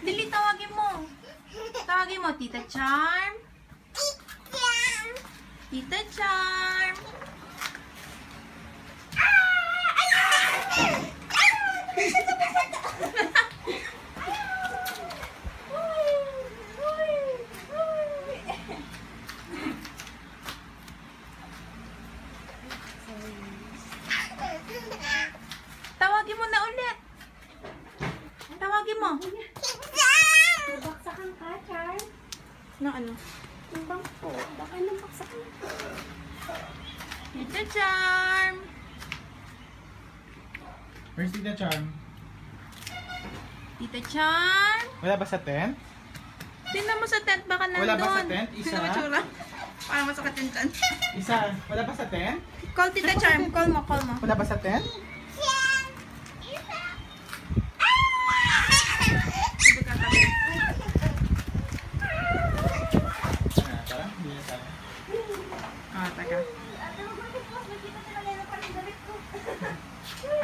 Dili, tawagin mo. Tawagin mo, Tita Charm. Tita Charm. Tawagin mo na ulit. Tawagin mo. Baksakan ka, Charm. Na ano? Timbang po. Baka nang baksakan ka. Tita Charm. Where's Tita Charm? Tita Charm. Wala ba sa tent? Tingnan mo sa tent, baka nandun. Wala ba sa tent? Isa? Tingnan mo tsura. Parang masakit yung tent. Isa. Wala ba sa tent? Call Tita Charm. Call mo, call mo. Wala ba sa tent? Sabi ka tabi. Tara, hindi na tayo. Ah, taga.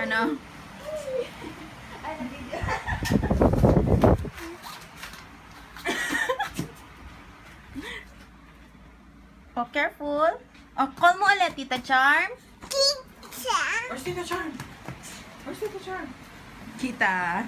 Ano? Oh, careful. Oh, call mo ulit, Tita Charm. Where's Tita Charm? Where's Tita Charm? Kita.